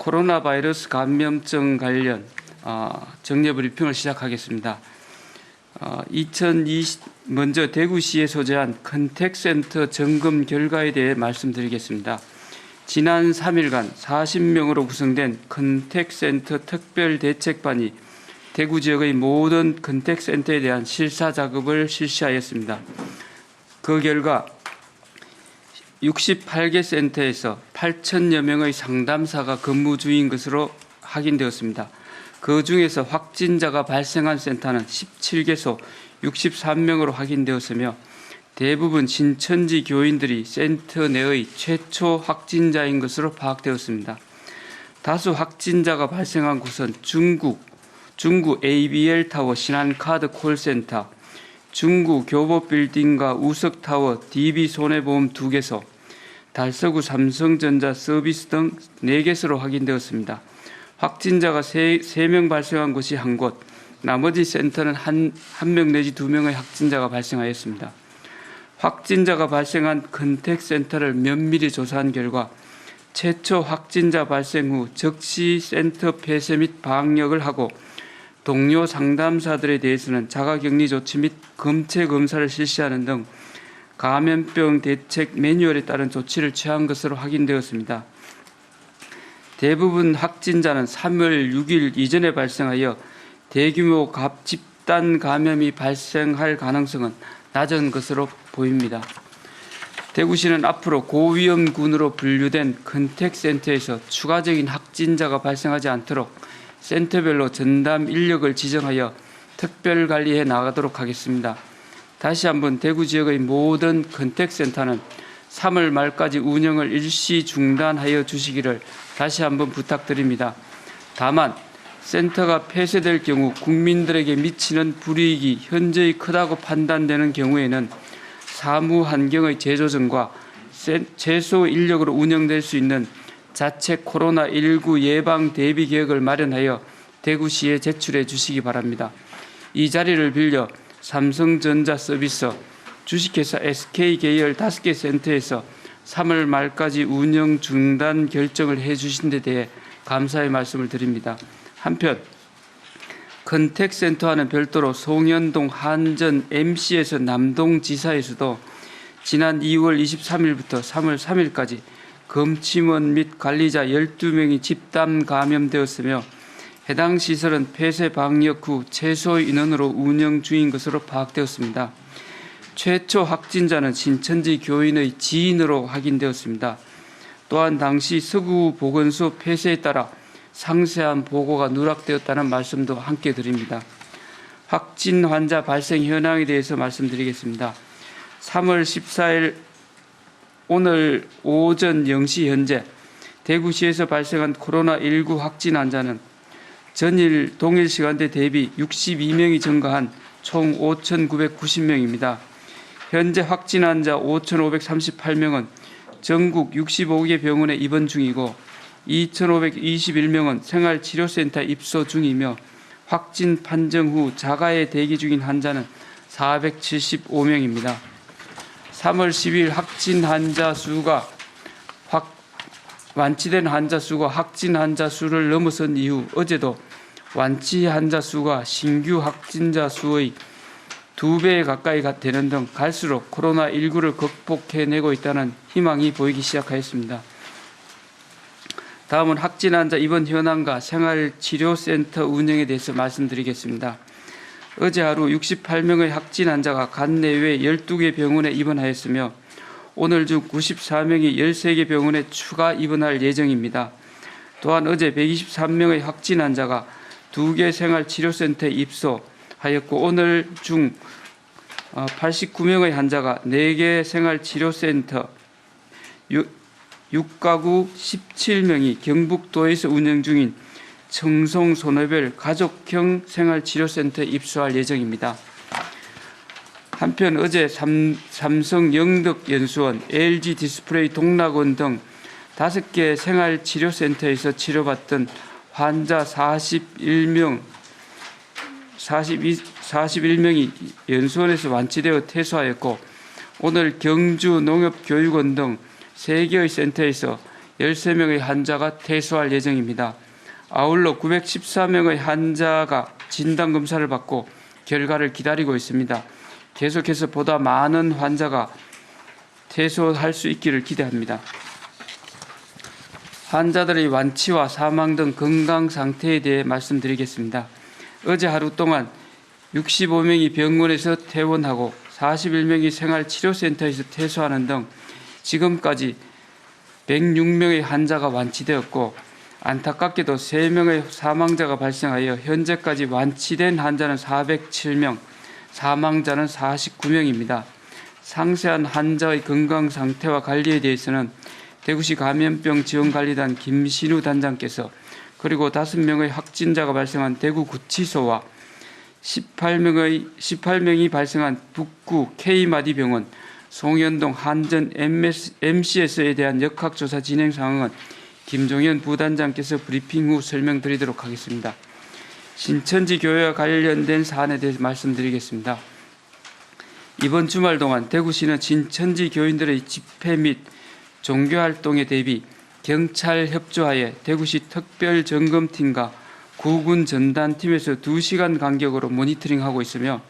코로나 바이러스 감염증 관련 정례 브리핑을 시작하겠습니다. 먼저 대구시에 소재한 컨택센터 점검 결과에 대해 말씀드리겠습니다. 지난 3일간 40명으로 구성된 컨택센터 특별대책반이 대구 지역의 모든 컨택센터에 대한 실사 작업을 실시하였습니다. 그 결과 68개 센터에서 8천여 명의 상담사가 근무 중인 것으로 확인되었습니다. 그 중에서 확진자가 발생한 센터는 17개소 63명으로 확인되었으며 대부분 신천지 교인들이 센터 내의 최초 확진자인 것으로 파악되었습니다. 다수 확진자가 발생한 곳은 중구 ABL타워 신한카드 콜센터, 중구 교보빌딩과 우석타워 DB손해보험 2개소, 달서구 삼성전자 서비스 등 4개소로 확인되었습니다. 확진자가 3명 발생한 곳이 한 곳, 나머지 센터는 한 명 내지 2명의 확진자가 발생하였습니다. 확진자가 발생한 컨택센터를 면밀히 조사한 결과 최초 확진자 발생 후 즉시 센터 폐쇄 및 방역을 하고 동료 상담사들에 대해서는 자가격리 조치 및 검체 검사를 실시하는 등 감염병 대책 매뉴얼에 따른 조치를 취한 것으로 확인되었습니다. 대부분 확진자는 3월 6일 이전에 발생하여 대규모 집단 감염이 발생할 가능성은 낮은 것으로 보입니다. 대구시는 앞으로 고위험군으로 분류된 컨택센터에서 추가적인 확진자가 발생하지 않도록 센터별로 전담 인력을 지정하여 특별관리해 나가도록 하겠습니다. 다시 한번 대구 지역의 모든 컨택센터는 3월 말까지 운영을 일시 중단하여 주시기를 다시 한번 부탁드립니다. 다만 센터가 폐쇄될 경우 국민들에게 미치는 불이익이 현저히 크다고 판단되는 경우에는 사무 환경의 재조정과 최소 인력으로 운영될 수 있는 자체 코로나19 예방 대비 계획을 마련하여 대구시에 제출해 주시기 바랍니다. 이 자리를 빌려 삼성전자 서비스, 주식회사 SK 계열 5개 센터에서 3월 말까지 운영 중단 결정을 해 주신 데 대해 감사의 말씀을 드립니다. 한편 컨택센터와는 별도로 송현동 한전 MC에서 남동지사에서도 지난 2월 23일부터 3월 3일까지 검침원 및 관리자 12명이 집단 감염되었으며 해당 시설은 폐쇄 방역 후 최소의 인원으로 운영 중인 것으로 파악되었습니다. 최초 확진자는 신천지 교인의 지인으로 확인되었습니다. 또한 당시 서구 보건소 폐쇄에 따라 상세한 보고가 누락되었다는 말씀도 함께 드립니다. 확진 환자 발생 현황에 대해서 말씀드리겠습니다. 3월 14일 오늘 오전 0시 현재 대구시에서 발생한 코로나19 확진 환자는 전일 동일 시간대 대비 62명이 증가한 총 5,990명입니다. 현재 확진 환자 5,538명은 전국 65개 병원에 입원 중이고 2,521명은 생활치료센터 입소 중이며 확진 판정 후 자가에 대기 중인 환자는 475명입니다. 3월 10일 확진 환자 수가 완치된 환자 수가 확진 환자 수를 넘어선 이후 어제도 완치 환자 수가 신규 확진자 수의 2배 가까이 되는 등 갈수록 코로나19를 극복해내고 있다는 희망이 보이기 시작하였습니다. 다음은 확진 환자 입원 현황과 생활치료센터 운영에 대해서 말씀드리겠습니다. 어제 하루 68명의 확진 환자가 관내외 12개 병원에 입원하였으며 오늘 중 94명이 13개 병원에 추가 입원할 예정입니다. 또한 어제 123명의 확진 환자가 2개 생활치료센터에 입소하였고 오늘 중 89명의 환자가 4개 생활치료센터 6가구 17명이 경북도에서 운영 중인 청송손해별 가족형 생활치료센터에 입소할 예정입니다. 한편 어제 삼성 영덕연수원, LG 디스플레이 동락원 등 5개 생활치료센터에서 치료받던 환자 41명이 연수원에서 완치되어 퇴소하였고 오늘 경주 농업교육원 등 3개의 센터에서 13명의 환자가 퇴소할 예정입니다. 아울러 914명의 환자가 진단검사를 받고 결과를 기다리고 있습니다. 계속해서 보다 많은 환자가 퇴소할 수 있기를 기대합니다. 환자들의 완치와 사망 등 건강 상태에 대해 말씀드리겠습니다. 어제 하루 동안 65명이 병원에서 퇴원하고 41명이 생활치료센터에서 퇴소하는 등 지금까지 106명의 환자가 완치되었고, 안타깝게도 3명의 사망자가 발생하여 현재까지 완치된 환자는 407명, 사망자는 49명입니다. 상세한 환자의 건강 상태와 관리에 대해서는 대구시 감염병 지원관리단 김신우 단장께서, 그리고 5명의 확진자가 발생한 대구구치소와 18명이 발생한 북구 K마디병원, 송현동 한전 MCS에 대한 역학조사 진행 상황은 김종현 부단장께서 브리핑 후 설명드리도록 하겠습니다. 신천지 교회와 관련된 사안에 대해서 말씀드리겠습니다. 이번 주말 동안 대구시는 신천지 교인들의 집회 및 종교활동에 대비 경찰 협조하에 대구시 특별점검팀과 구군 전단팀에서 2시간 간격으로 모니터링하고 있으며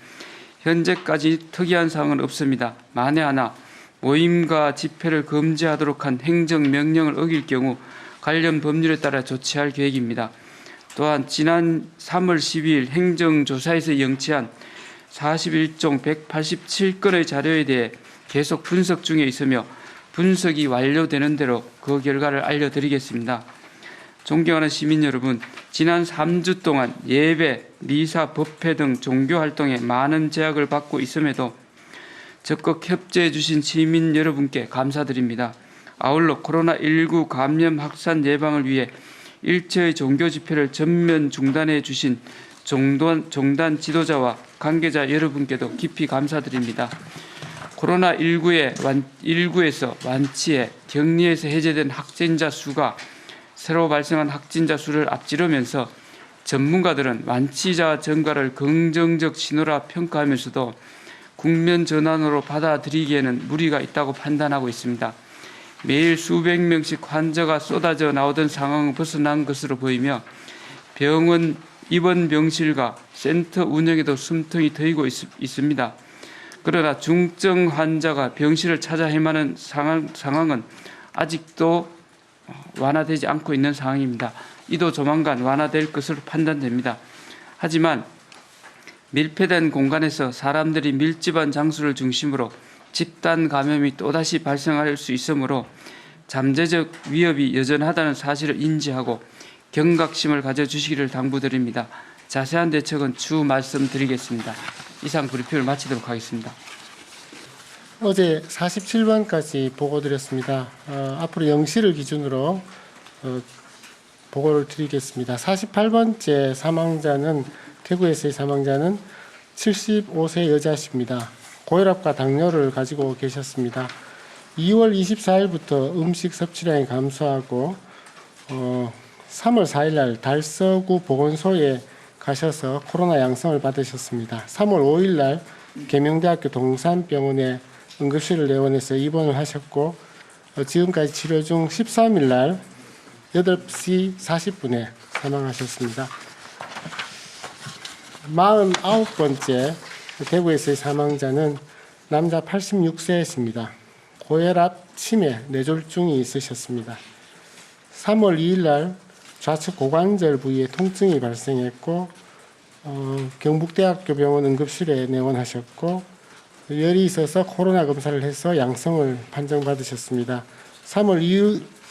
현재까지 특이한 사항은 없습니다. 만에 하나 모임과 집회를 금지하도록 한 행정명령을 어길 경우 관련 법률에 따라 조치할 계획입니다. 또한 지난 3월 12일 행정조사에서 영치한 41종 187건의 자료에 대해 계속 분석 중에 있으며 분석이 완료되는 대로 그 결과를 알려드리겠습니다. 존경하는 시민 여러분, 지난 3주 동안 예배, 미사, 법회 등 종교활동에 많은 제약을 받고 있음에도 적극 협조해 주신 시민 여러분께 감사드립니다. 아울러 코로나19 감염 확산 예방을 위해 일체의 종교 집회를 전면 중단해 주신 종단 지도자와 관계자 여러분께도 깊이 감사드립니다. 코로나19에서 완치해 격리에서 해제된 확진자 수가 새로 발생한 확진자 수를 앞지르면서 전문가들은 완치자 증가를 긍정적 신호라 평가하면서도 국면 전환으로 받아들이기에는 무리가 있다고 판단하고 있습니다. 매일 수백 명씩 환자가 쏟아져 나오던 상황을 벗어난 것으로 보이며 병원 입원 병실과 센터 운영에도 숨통이 트이고 있습니다. 그러나 중증 환자가 병실을 찾아 헤매는 상황은 아직도 완화되지 않고 있는 상황입니다. 이도 조만간 완화될 것으로 판단됩니다. 하지만 밀폐된 공간에서 사람들이 밀집한 장소를 중심으로 집단 감염이 또다시 발생할 수 있으므로 잠재적 위협이 여전하다는 사실을 인지하고 경각심을 가져주시기를 당부드립니다. 자세한 대책은 추후 말씀드리겠습니다. 이상 브리핑을 마치도록 하겠습니다. 어제 47번까지 보고드렸습니다. 앞으로 0시를 기준으로 보고를 드리겠습니다. 48번째 사망자는 대구에서의 사망자는 75세 여자십니다. 고혈압과 당뇨를 가지고 계셨습니다. 2월 24일부터 음식 섭취량이 감소하고 3월 4일 날 달서구 보건소에 가셔서 코로나 양성을 받으셨습니다. 3월 5일 날 계명대학교 동산병원에 응급실을 내원해서 입원을 하셨고 지금까지 치료 중 13일 날 8시 40분에 사망하셨습니다. 49번째 대구에서의 사망자는 남자 86세이십니다. 고혈압, 치매, 뇌졸중이 있으셨습니다. 3월 2일 날 좌측 고관절 부위에 통증이 발생했고 경북대학교 병원 응급실에 내원하셨고 열이 있어서 코로나 검사를 해서 양성을 판정받으셨습니다. 3월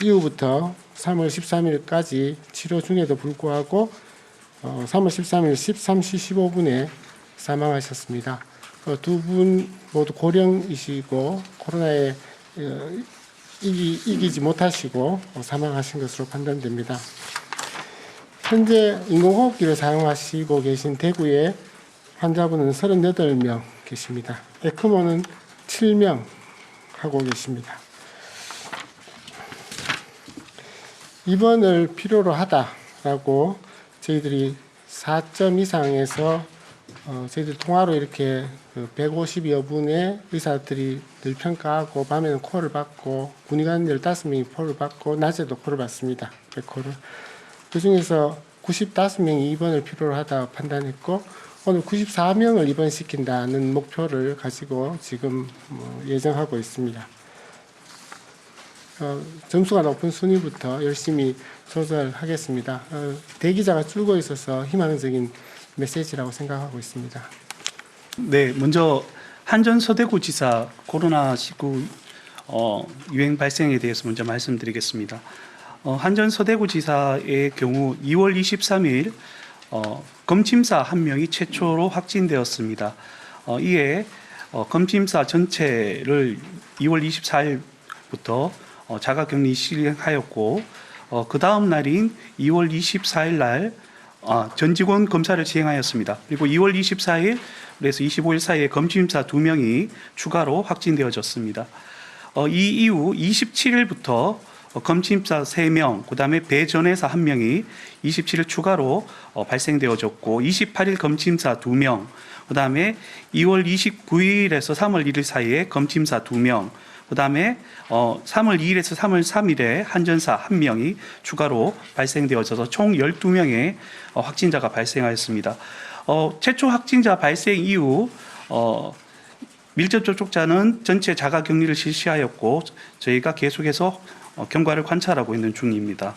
이후부터 3월 13일까지 치료 중에도 불구하고 3월 13일 13시 15분에 사망하셨습니다. 두 분 모두 고령이시고 코로나에 이기지 못하시고 사망하신 것으로 판단됩니다. 현재 인공호흡기를 사용하시고 계신 대구의 환자분은 38명 계십니다. 에크모는 7명 하고 계십니다. 입원을 필요로 하다라고 저희들이 4점 이상에서 저희들 통화로 이렇게 150여 분의 의사들이 늘 평가하고 밤에는 콜을 받고 군의관 15명이 콜을 받고 낮에도 콜을 받습니다. 100콜을. 그중에서 95명이 입원을 필요로 하다 판단했고 오늘 94명을 입원시킨다는 목표를 가지고 지금 예정하고 있습니다. 점수가 높은 순위부터 열심히 조절하겠습니다. 대기자가 줄고 있어서 희망적인 메시지라고 생각하고 있습니다. 네, 먼저 한전 서대구지사 코로나19 유행 발생에 대해서 먼저 말씀드리겠습니다. 한전 서대구지사의 경우 2월 23일 검침사 1명이 최초로 확진되었습니다. 이에 검침사 전체를 2월 24일부터 자가격리 시행하였고 그 다음 날인 2월 24일 날 전 직원 검사를 시행하였습니다. 그리고 2월 24일 그래서 25일 사이에 검침사 2명이 추가로 확진되어졌습니다. 이 이후 27일부터 검침사 3명, 그 다음에 배전회사 1명이 27일 추가로 발생되어졌고 28일 검침사 2명, 그 다음에 2월 29일에서 3월 1일 사이에 검침사 2명, 그 다음에 3월 2일에서 3월 3일에 한전사 1명이 추가로 발생되어져서 총 12명의 확진자가 발생하였습니다. 최초 확진자 발생 이후 밀접 접촉자는 전체 자가격리를 실시하였고 저희가 계속해서 경과를 관찰하고 있는 중입니다.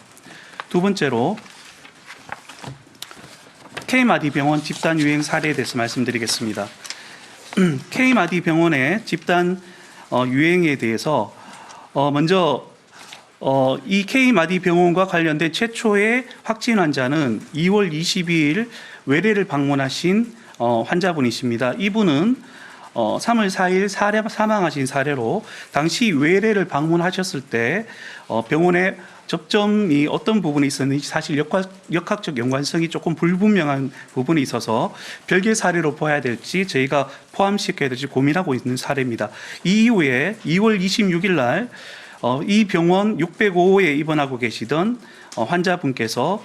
두 번째로 K마디 병원 집단 유행 사례에 대해서 말씀드리겠습니다. K마디 병원의 집단 유행에 대해서 먼저 이 K마디 병원과 관련된 최초의 확진 환자는 2월 22일 외래를 방문하신 환자분이십니다. 이분은 3월 4일 사망하신 사례로 당시 외래를 방문하셨을 때 병원에 접점이 어떤 부분이 있었는지 사실 역학적 연관성이 조금 불분명한 부분이 있어서 별개 사례로 봐야 될지 저희가 포함시켜야 될지 고민하고 있는 사례입니다. 이 이후에 2월 26일 날 이 병원 605호에 입원하고 계시던 환자분께서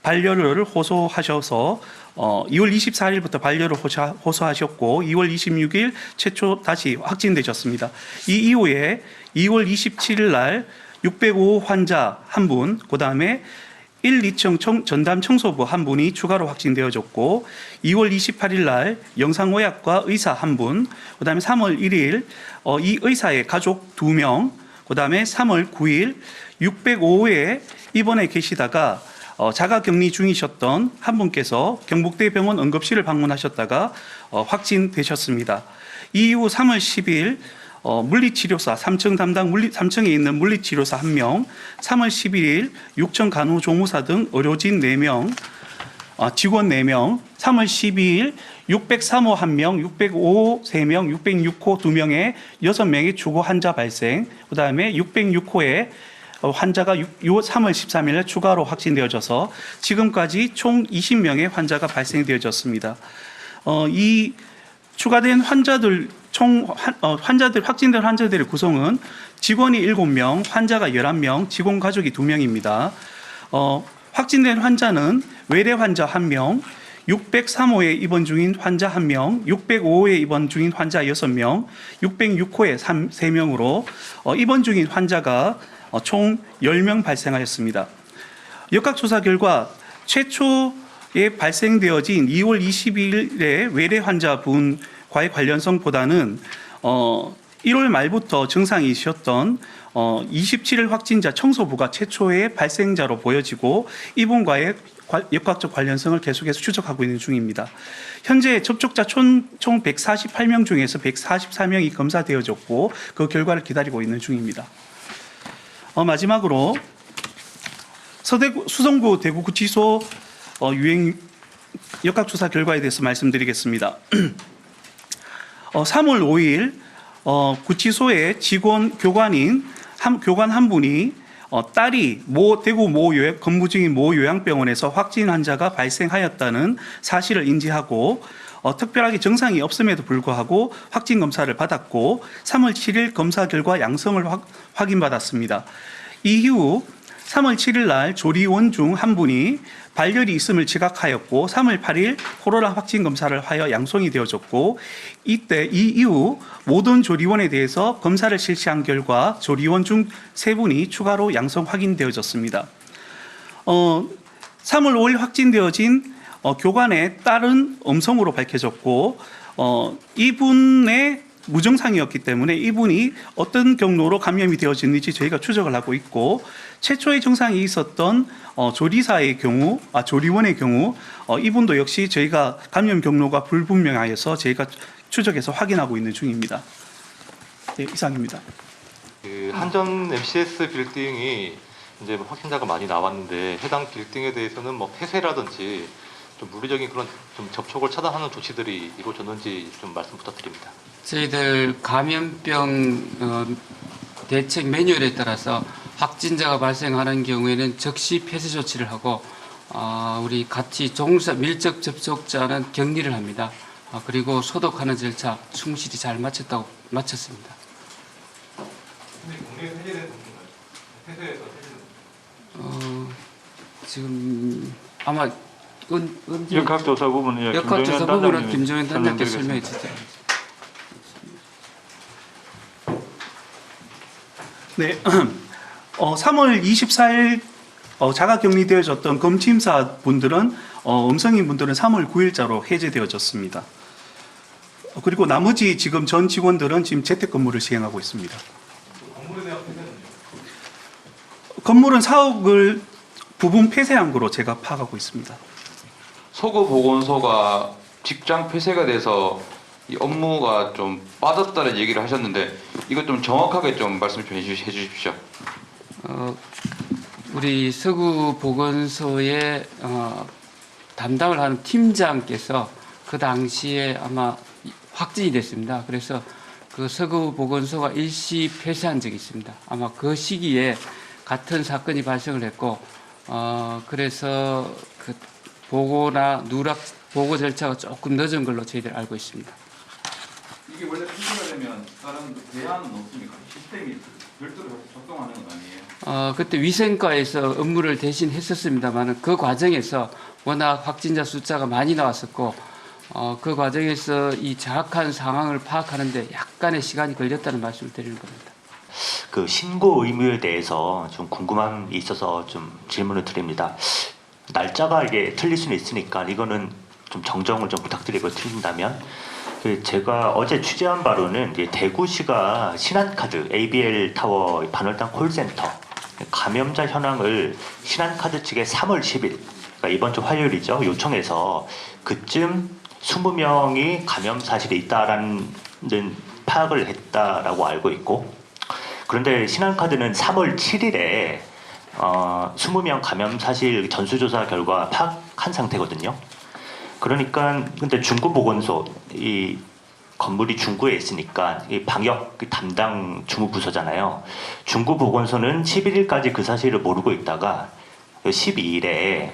반려를 호소하셔서 2월 24일부터 반려를 호소하셨고 2월 26일 최초 다시 확진되셨습니다. 이 이후에 2월 27일 날 605호 환자 한 분, 그 다음에 1, 2층 전담 청소부 한 분이 추가로 확진되어졌고 2월 28일 날 영상의학과 의사 한 분, 그 다음에 3월 1일 이 의사의 가족 2명, 그 다음에 3월 9일 605호에 입원해 계시다가 자가격리 중이셨던 한 분께서 경북대병원 응급실을 방문하셨다가 확진되셨습니다. 이후 3월 10일 물리치료사 3층 담당 3층에 있는 물리치료사 1명, 3월 11일 6층 간호조무사 등 의료진 4명, 직원 4명, 3월 12일 603호 1명, 605호 3명, 606호 2명의 6명의 주거 환자 발생, 그 다음에 606호에 환자가 3월 13일 추가로 확진되어져서 지금까지 총 20명의 환자가 발생되어졌습니다. 이 추가된 환자들 확진된 환자들의 구성은 직원이 7명, 환자가 11명, 직원 가족이 2명입니다. 확진된 환자는 외래 환자 1명, 603호에 입원 중인 환자 1명, 605호에 입원 중인 환자 6명, 606호에 3명으로 입원 중인 환자가 총 10명 발생하였습니다. 역학조사 결과 최초에 발생되어진 2월 22일에 외래 환자분과의 관련성보다는 1월 말부터 증상이셨던 27일 확진자 청소부가 최초의 발생자로 보여지고 이분과의 역학적 관련성을 계속해서 추적하고 있는 중입니다. 현재 접촉자 총 148명 중에서 144명이 검사되어졌고 그 결과를 기다리고 있는 중입니다. 마지막으로 수성구 대구구치소 유행 역학조사 결과에 대해서 말씀드리겠습니다. 3월 5일 구치소의 교관 한 분이 딸이 대구 근무 중인 모 요양병원에서 확진 환자가 발생하였다는 사실을 인지하고 특별하게 증상이 없음에도 불구하고 확진 검사를 받았고 3월 7일 검사 결과 양성을 확인받았습니다. 이후 3월 7일 날 조리원 중 한 분이 발열이 있음을 지각하였고 3월 8일 코로나 확진 검사를 하여 양성이 되어졌고 이때 이 이후 모든 조리원에 대해서 검사를 실시한 결과 조리원 중 3분이 추가로 양성 확인되어졌습니다. 3월 5일 확진되어진 교관의 딸은 음성으로 밝혀졌고 이분의 무증상이었기 때문에 이분이 어떤 경로로 감염이 되어졌는지 저희가 추적을 하고 있고 최초의 증상이 있었던 조리사의 경우, 조리원의 경우 이분도 역시 저희가 감염 경로가 불분명하여서 저희가 추적해서 확인하고 있는 중입니다. 네, 이상입니다. 그 한전 MCS 빌딩이 이제 확진자가 많이 나왔는데 해당 빌딩에 대해서는 뭐 폐쇄라든지 좀 물리적인 그런 좀 접촉을 차단하는 조치들이 이루어졌는지 좀 말씀 부탁드립니다. 저희들 감염병 대책 매뉴얼에 따라서 확진자가 발생하는 경우에는 즉시 폐쇄 조치를 하고 우리 같이 밀접 접촉자는 격리를 합니다. 그리고 소독하는 절차 충실히 잘 마쳤습니다. 지금 아마 역학조사 부분은 역학조사 부분은 김종현 단장께서 설명해 주세요. 네, 3월 24일 자가격리되어졌던 검침사 분들은 음성인 분들은 3월 9일자로 해제되어졌습니다. 그리고 나머지 지금 전 직원들은 지금 재택근무를 시행하고 있습니다. 건물은 사옥을 부분 폐쇄한 거로 제가 파악하고 있습니다. 서구 보건소가 직장 폐쇄가 돼서 이 업무가 좀 빠졌다는 얘기를 하셨는데 이것 좀 정확하게 좀 말씀 좀 해주십시오. 우리 서구 보건소의 담당을 하는 팀장께서 그 당시에 아마 확진이 됐습니다. 그래서 그 서구 보건소가 일시 폐쇄한 적이 있습니다. 아마 그 시기에 같은 사건이 발생을 했고 그래서 그 보고나 누락 보고 절차가 조금 늦은 걸로 저희들 알고 있습니다. 이게 원래 폐쇄가 되면 다른 대안은 없습니까? 시스템이 별도로 작동하는 건 아니에요? 그때 위생과에서 업무를 대신 했었습니다만 그 과정에서 워낙 확진자 숫자가 많이 나왔었고 그 과정에서 이 정확한 상황을 파악하는데 약간의 시간이 걸렸다는 말씀을 드리는 겁니다. 그 신고 의무에 대해서 좀 궁금함이 있어서 좀 질문을 드립니다. 날짜가 이게 틀릴 수는 있으니까 이거는 좀 정정을 좀 부탁드리고 틀린다면 제가 어제 취재한 바로는 이제 대구시가 신한카드 ABL 타워 반월당 콜센터 감염자 현황을 신한카드 측에 3월 10일 그러니까 이번 주 화요일이죠 요청해서 그쯤 20명이 감염 사실이 있다라는 파악을 했다라고 알고 있고 그런데 신한카드는 3월 7일에 20명 감염 사실 전수조사 결과 파악한 상태거든요. 그러니까 근데 중구보건소 이 건물이 중구에 있으니까 이 방역 담당 주무부서잖아요. 중구보건소는 11일까지 그 사실을 모르고 있다가 12일에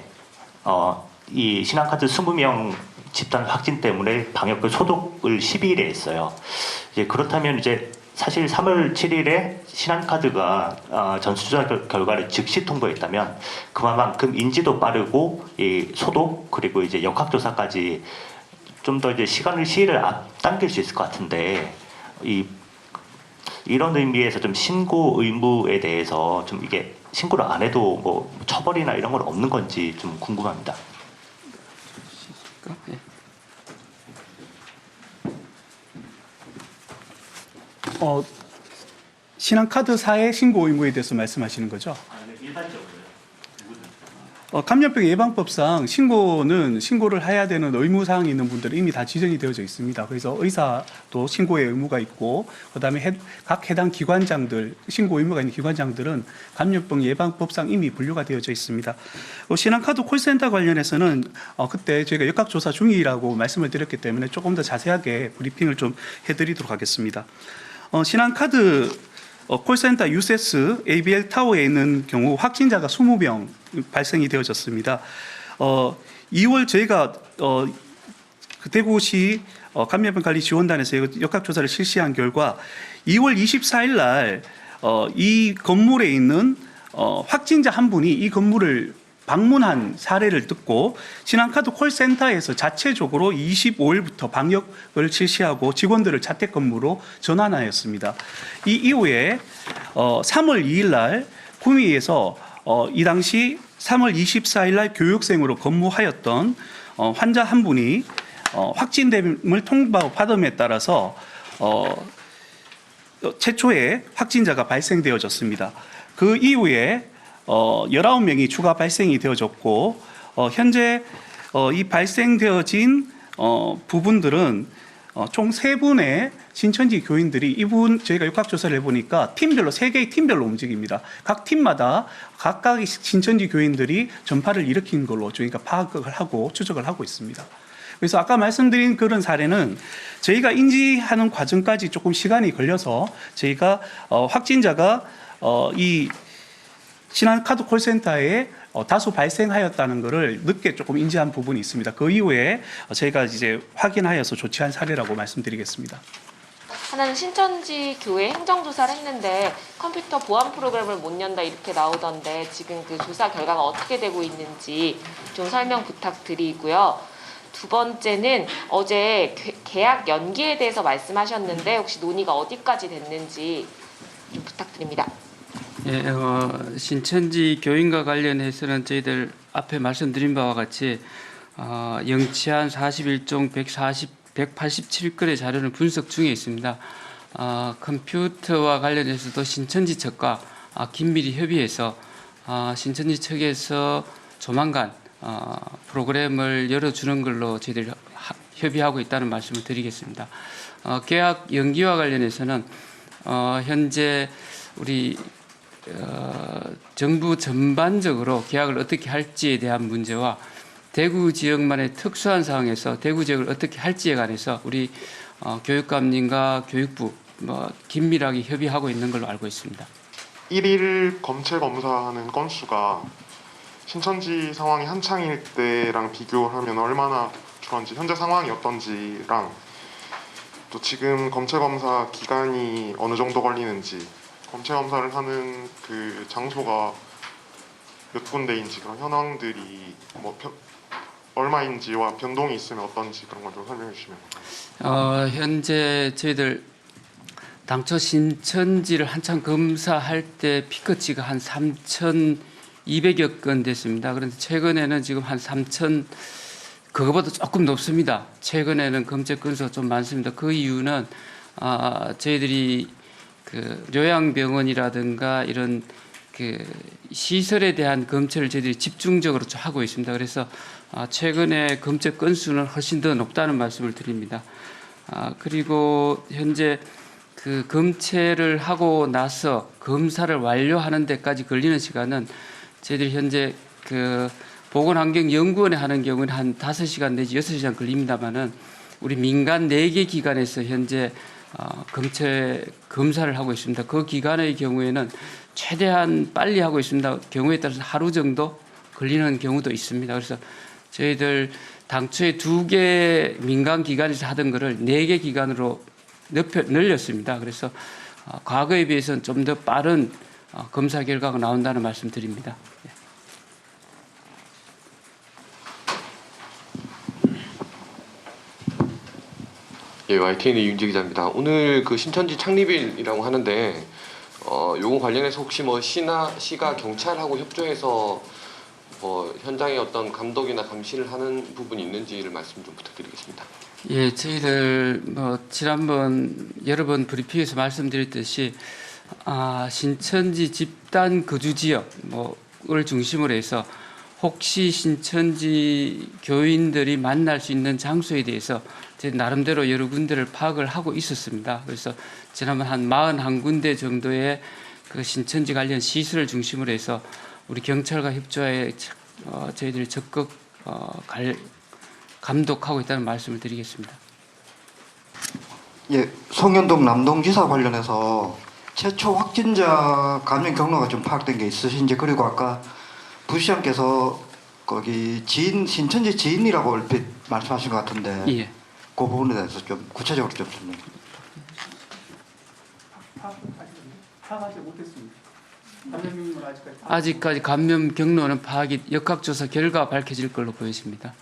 이 신한카드 20명 집단 확진 때문에 방역 소독을 12일에 했어요. 이제 그렇다면 이제 사실 3월 7일에 신한카드가 전수조사 결과를 즉시 통보했다면 그만큼 인지도 빠르고 이 소독 그리고 이제 역학조사까지 좀 더 이제 시일을 앞당길 수 있을 것 같은데 이런 의미에서 좀 신고 의무에 대해서 좀 이게 신고를 안 해도 뭐 처벌이나 이런 건 없는 건지 좀 궁금합니다. 네. 신한카드사의 신고 의무에 대해서 말씀하시는 거죠? 일반적으로요. 감염병 예방법상 신고를 해야 되는 의무사항이 있는 분들은 이미 다 지정이 되어져 있습니다. 그래서 의사도 신고의 의무가 있고 그다음에 각 해당 기관장들 신고 의무가 있는 기관장들은 감염병 예방법상 이미 분류가 되어져 있습니다. 신한카드 콜센터 관련해서는 그때 저희가 역학조사 중이라고 말씀을 드렸기 때문에 조금 더 자세하게 브리핑을 좀 해드리도록 하겠습니다. 신한카드 콜센터 유세스 ABL 타워에 있는 경우 확진자가 20명 발생이 되어졌습니다. 2월 저희가 그 대구시 감염병관리지원단에서 역학조사를 실시한 결과 2월 24일 날 이 건물에 있는 확진자 한 분이 이 건물을 방문한 사례를 듣고 신한카드 콜센터에서 자체적으로 25일부터 방역을 실시하고 직원들을 자택 근무로 전환하였습니다. 이 이후에 3월 2일 날 구미에서 이 당시 3월 24일 날 교육생으로 근무하였던 환자 한 분이 확진됨을 통보받음에 따라서 최초의 확진자가 발생되어졌습니다. 그 이후에 19명이 추가 발생이 되어졌고 현재 이 발생되어진 부분들은 총 3분의 신천지 교인들이 이분 저희가 역학조사를 해보니까 팀별로 3개의 팀별로 움직입니다. 각 팀마다 각각의 신천지 교인들이 전파를 일으킨 걸로 저희가 파악을 하고 추적을 하고 있습니다. 그래서 아까 말씀드린 그런 사례는 저희가 인지하는 과정까지 조금 시간이 걸려서 저희가 확진자가 이 신한카드 콜센터에 다수 발생하였다는 것을 늦게 조금 인지한 부분이 있습니다. 그 이후에 저희가 이제 확인하여서 조치한 사례라고 말씀드리겠습니다. 하나는 신천지 교회 행정조사를 했는데 컴퓨터 보안 프로그램을 못 연다 이렇게 나오던데 지금 그 조사 결과가 어떻게 되고 있는지 좀 설명 부탁드리고요. 두 번째는 어제 계약 연기에 대해서 말씀하셨는데 혹시 논의가 어디까지 됐는지 좀 부탁드립니다. 예, 신천지 교인과 관련해서는 저희들 앞에 말씀드린 바와 같이 영치한 41종 187건의 자료는 분석 중에 있습니다. 컴퓨터와 관련해서도 신천지 측과 긴밀히 협의해서 신천지 측에서 조만간 프로그램을 열어주는 걸로 저희들이 협의하고 있다는 말씀을 드리겠습니다. 계약 연기와 관련해서는 현재 우리 정부 전반적으로 계약을 어떻게 할지에 대한 문제와 대구 지역만의 특수한 상황에서 대구 지역을 어떻게 할지에 관해서 우리 교육감님과 교육부 긴밀하게 협의하고 있는 걸로 알고 있습니다. 1일 검체 검사하는 건수가 신천지 상황이 한창일 때랑 비교하면 얼마나 줄었는지, 현재 상황이 어떤지랑 또 지금 검체 검사 기간이 어느 정도 걸리는지, 검체 검사를 하는 그 장소가 몇 군데인지 그런 현황들이 얼마인지와 변동이 있으면 어떤지 그런 걸 좀 설명해 주시면. 현재 저희들 당초 신천지를 한창 검사할 때 피크치가 한 3,200여 건 됐습니다. 그런데 최근에는 지금 한 3,000 그거보다 조금 높습니다. 최근에는 검체 건수가 좀 많습니다. 그 이유는 저희들이 그 요양병원이라든가 이런 그 시설에 대한 검체를 저희들이 집중적으로 하고 있습니다. 그래서 최근에 검체 건수는 훨씬 더 높다는 말씀을 드립니다. 그리고 현재 그 검체를 하고 나서 검사를 완료하는 데까지 걸리는 시간은 저희들이 현재 그 보건환경연구원에 하는 경우는 한 5시간 내지 6시간 걸립니다만은 우리 민간 4개 기관에서 현재 검체 검사를 하고 있습니다. 그 기간의 경우에는 최대한 빨리 하고 있습니다. 경우에 따라서 하루 정도 걸리는 경우도 있습니다. 그래서 저희들 당초에 2개 민간 기관에서 하던 거를 4개 기관으로 늘렸습니다. 그래서 과거에 비해서는 좀 더 빠른 검사 결과가 나온다는 말씀 드립니다. 예, YTN의 윤재 기자입니다. 오늘 그 신천지 창립일이라고 하는데 요거 관련해서 혹시 시가 경찰하고 협조해서 현장에 어떤 감독이나 감시를 하는 부분이 있는지를 말씀 좀 부탁드리겠습니다. 예, 저희들 지난번 여러 번 브리핑에서 말씀드렸듯이 신천지 집단 거주 지역을 중심으로 해서 혹시 신천지 교인들이 만날 수 있는 장소에 대해서 제 나름대로 여러 군데를 파악을 하고 있었습니다. 그래서 지난번 한 41군데 정도의 그 신천지 관련 시설을 중심으로 해서 우리 경찰과 협조하에 저희들이 적극 감독하고 있다는 말씀을 드리겠습니다. 예, 송현동 남동지사 관련해서 최초 확진자 감염 경로가 좀 파악된 게 있으신지, 그리고 아까 부시장께서 거기 신천지 지인이라고 얼핏 말씀하신 것 같은데 예. 그 부분에 대해서 좀 구체적으로 좀 설명해 주세요. 파악하지 못했습니다. 아직까지 감염 경로는 파악이 역학조사 결과 밝혀질 걸로 보여집니다.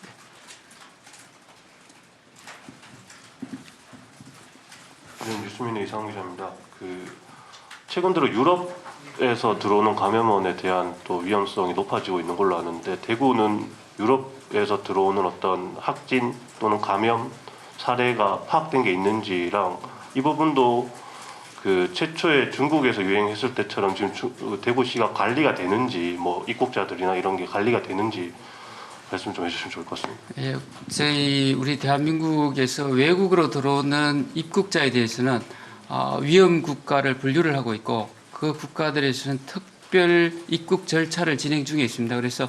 네, 뉴스민의 이상훈 기자입니다. 최근 들어 유럽에서 들어오는 감염원에 대한 또 위험성이 높아지고 있는 걸로 아는데 대구는 유럽에서 들어오는 어떤 확진 또는 감염 사례가 파악된 게 있는지랑 이 부분도 최초에 중국에서 유행했을 때처럼 지금 대구시가 관리가 되는지 뭐 입국자들이나 이런 게 관리가 되는지 말씀 좀 해주시면 좋을 것 같습니다. 예, 우리 대한민국에서 외국으로 들어오는 입국자에 대해서는 위험 국가를 분류를 하고 있고 그 국가들에서는 특별 입국 절차를 진행 중에 있습니다. 그래서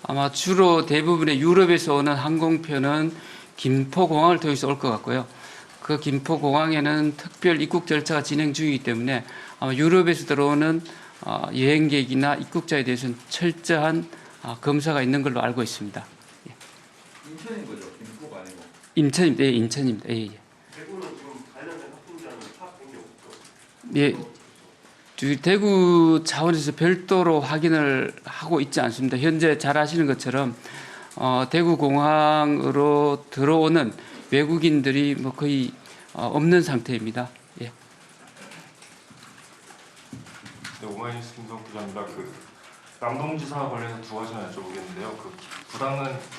아마 주로 대부분의 유럽에서 오는 항공편은 김포공항을 통해서 올 것 같고요. 그 김포공항에는 특별 입국 절차가 진행 중이기 때문에 아마 유럽에서 들어오는 여행객이나 입국자에 대해서는 철저한 검사가 있는 걸로 알고 있습니다. 인천인 거죠? 김포가 아니고. 인천입니다. 예, 인천입니다. 예, 예. 대구는 지금 관련된 확진자는 파악된 게 없죠? 예, 대구 차원에서 별도로 확인을 하고 있지 않습니다. 현재 잘 아시는 것처럼 대구 공항으로 들어오는 외국인들이 뭐 거의 없는 상태입니다. 예. 네, 오마이뉴스 김성 기자입니다. 남동지사 관련해서 두 가지만 여쭤보겠는데요.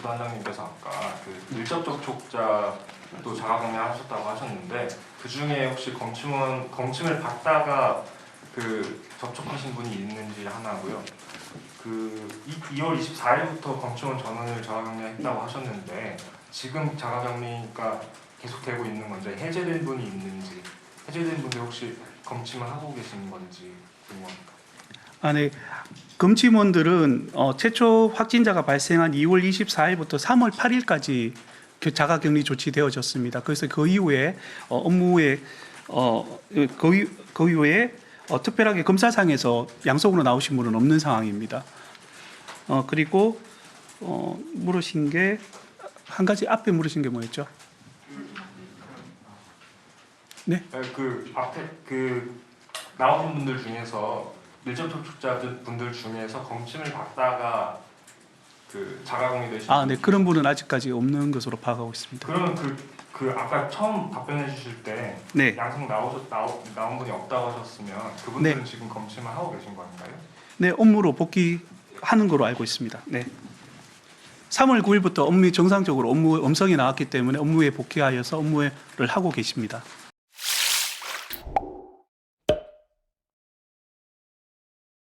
부단장님께서 아까 밀접 접촉자도 자가격리하셨다고 하셨는데 그 중에 혹시 검침을 받다가 접촉하신 분이 있는지 하나고요. 2월 24일부터 검침원 전원을 자가격리했다고 하셨는데 지금 자가격리가 계속되고 있는 건지 해제된 분이 있는지 해제된 분들 혹시 검침을 하고 계신 건지 궁금합니다. 네. 검침원들은 최초 확진자가 발생한 2월 24일부터 3월 8일까지 자가격리 조치되어졌습니다. 그래서 그 이후에 업무에 그 이후에 특별하게 검사상에서 양성으로 나오신 분은 없는 상황입니다. 그리고 물으신 게 한 가지 앞에 물으신 게 뭐였죠? 네. 앞에 나오신 분들 중에서 밀접 접촉자들 분들 중에서 검침을 받다가 자가격리 되신 네. 그런 분은 아직까지 없는 것으로 파악하고 있습니다. 그러면 아까 처음 답변해 주실 때 네. 양성 나온 분이 없다고 하셨으면 그분들은 지금 검침을 하고 계신 건가요? 네, 업무로 복귀하는 거로 알고 있습니다. 네. 3월 9일부터 정상적으로 업무 음성이 나왔기 때문에 업무에 복귀하여서 업무를 하고 계십니다.